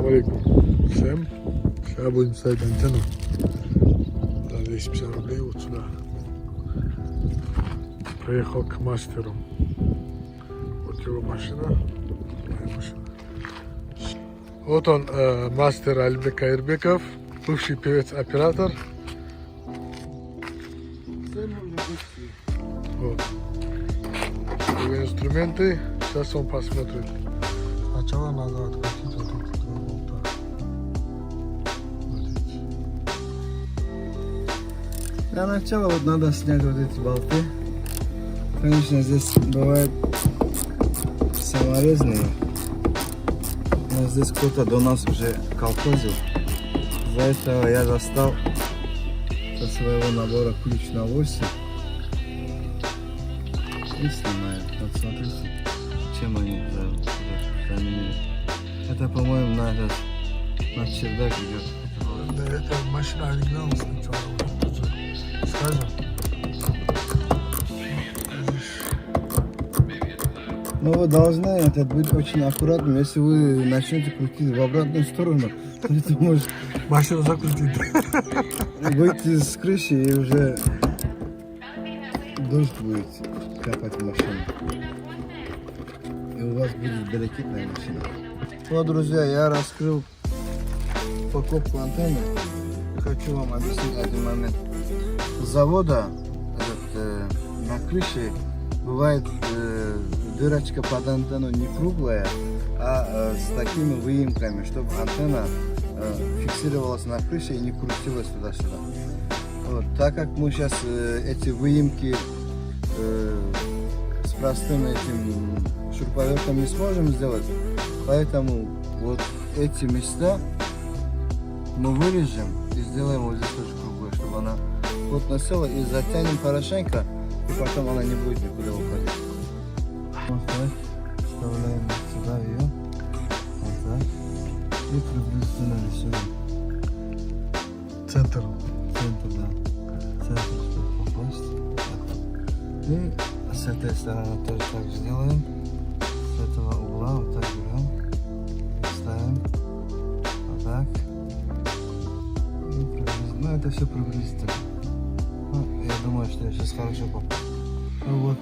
Ассаламу алейкум всем. Сейчас будем ставить антенну за 250 рублей вот сюда. Приехал к мастеру. Вот его машина. Моя машина. Вот он, мастер Алимбек Кайырбеков, бывший певец-оператор. Вот. Его инструменты. Сейчас он посмотрит. Сначала надо открутить вот эти два болта. Для начала вот надо снять вот эти болты. Конечно, здесь бывают саморезные. Но здесь кто-то до нас уже колхозил. За этого я достал со своего набора ключ на 8. И снимаю. Вот смотрите, чем они заменили. Это, по-моему, на чердак идет. Да, это машина оригинал сначала. Скажем. Но вы должны быть очень аккуратным. Если вы начнете крутить в обратную сторону, то это может Машину закрутить. выйти с крыши и уже дождь будет капать в машину. И у вас будет белокитная машина. Вот, друзья, я раскрыл упаковку антенны. Хочу вам объяснить один момент. С завода на крыше бывает дырочка под антенну не круглая, а с такими выемками, чтобы антенна фиксировалась на крыше и не крутилась туда-сюда. Вот. Так как мы сейчас эти выемки с простым этим шуруповертом не сможем сделать, поэтому вот эти места мы вырежем и сделаем вот здесь тоже круглой, чтобы она плотно села, и затянем хорошенько, и потом она не будет никуда уходить. Вот так, вставляем сюда ее, вот так, и приблизительно рисуем. Центр. Центр, да. Центр, чтобы попасть. И с этой стороны тоже так же сделаем. С этого угла вот так берем, ставим, вот так. И приблизительно, ну это все приблизительно. Ну, я думаю, что я сейчас хорошо попал. Ну вот,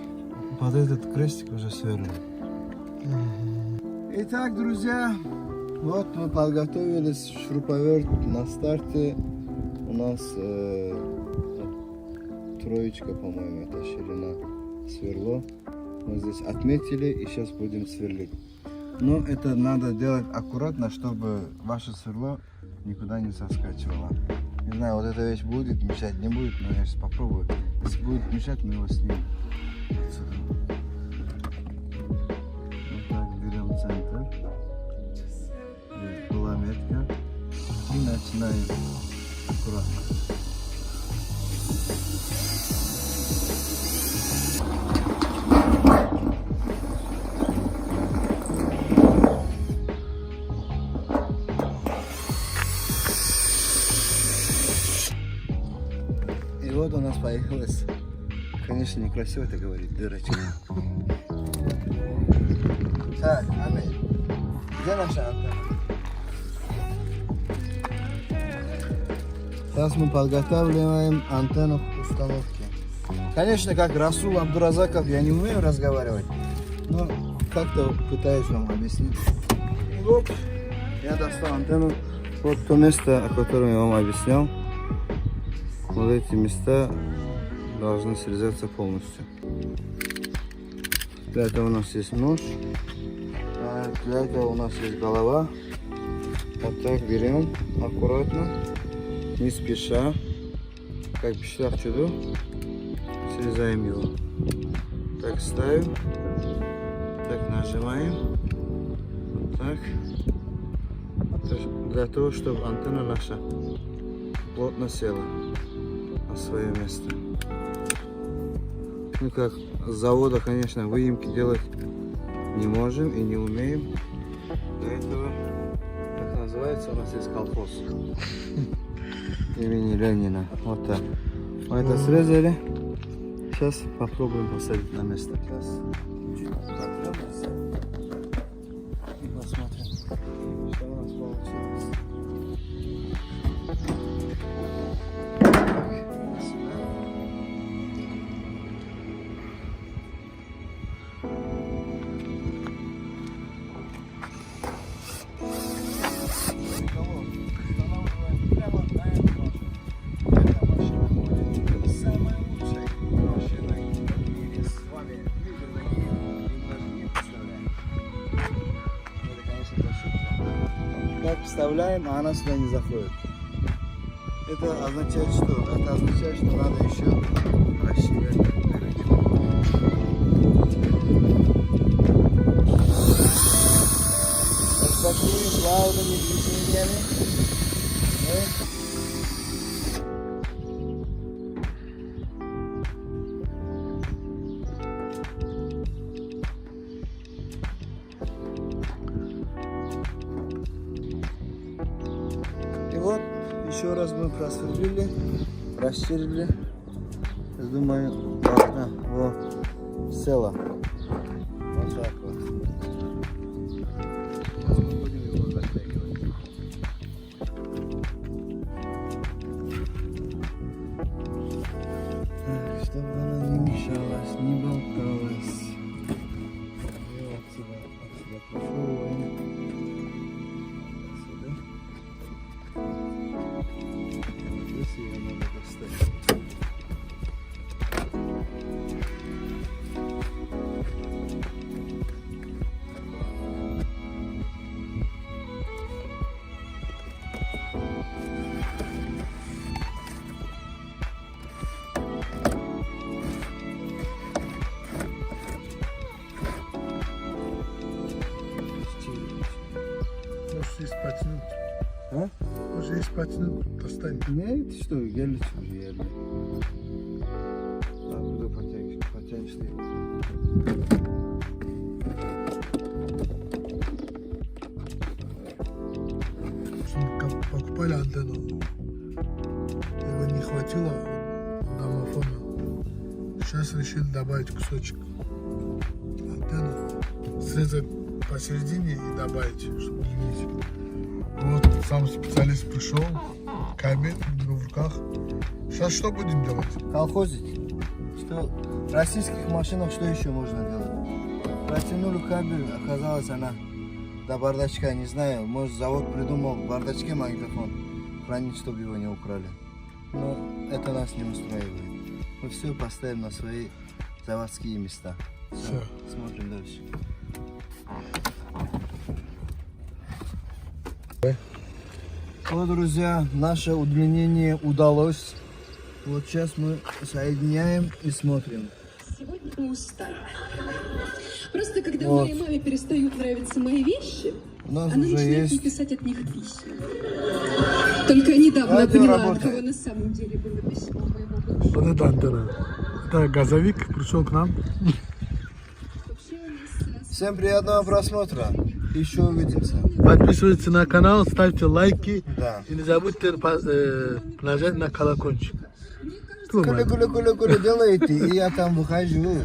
под этот крестик уже сверлим. Итак, друзья, вот мы подготовились. Шуруповерт на старте. У нас троечка, по-моему, это ширина сверло. Мы здесь отметили и сейчас будем сверлить. Но это надо делать аккуратно, чтобы ваше сверло никуда не соскачивало. Не знаю, вот эта вещь будет мешать, не будет, но я сейчас попробую. Если будет мешать, мы его снимем. Отсюда. Вот так берем центр. Здесь была метка. И начинаем аккуратно. И вот у нас появилась, конечно, некрасиво это говорить, дырочка. Так, Амель, где наша антенна? Сейчас мы подготавливаем антенну к установке. Конечно, как Расул Абдуразаков, я не умею разговаривать, но как-то пытаюсь вам объяснить. И вот я достал антенну. Вот то место, о котором я вам объяснял. Вот эти места должны срезаться полностью. Для этого у нас есть нож, а для этого у нас есть голова. Вот так берем аккуратно, не спеша, как пишлях чуду, срезаем его. Так ставим, так нажимаем, вот так, для того, чтобы антенна наша плотно села на свое место. Мы как с завода, конечно, выемки делать не можем и не умеем. Для этого, как называется, у нас есть колхоз имени Ленина. Вот так. Мы это срезали. Сейчас попробуем посадить на место. Сейчас чуть-чуть и посмотрим, что у нас получилось. как вставляем, а она сюда не заходит. Это означает что? Это означает, что надо еще расширять дырочку. Такими плавными движениями и вот еще раз мы просверлили, расширили. Я думаю, окна вот села. Вот так вот. Сейчас мы будем его затягивать. Так, чтобы она не мешалась, не болталась. И отсюда пришел. Здесь ее надо поставить. Может, есть потянуть. А? Может, есть потянуть, достань. Нет, ты что, гелить уже еле. А куда потянешь ты? Как покупали антенну. Его не хватило домофона. Сейчас решили добавить кусочек антенны. Срезать посередине и добавить, чтобы длиннее. Вот сам специалист пришел, кабель в руках. Сейчас что будем делать? Колхозить. Что в российских машинах что еще можно делать? Протянули кабель, оказалось она до бардачка, не знаю, может завод придумал в бардачке магнитофон хранить, чтобы его не украли. Но это нас не устраивает. Мы все поставим на свои заводские места. Все. Смотрим дальше. Вот, друзья, наше удлинение удалось. Вот сейчас мы соединяем и смотрим. Сегодня мы устали. Просто когда Вот. моей маме перестают нравиться мои вещи, У нас она уже начинает есть. мне писать от них письма. Только недавно я Радио поняла, от работает. кого на самом деле было письмо моего бывшего. Вот это антенна. Это газовик пришел к нам. Вообще у нас Всем приятного просмотра. Еще увидимся. Подписывайтесь на канал, ставьте лайки. Да. И не забудьте нажать на колокольчик. Туман. Куля делаете, и я там выхожу.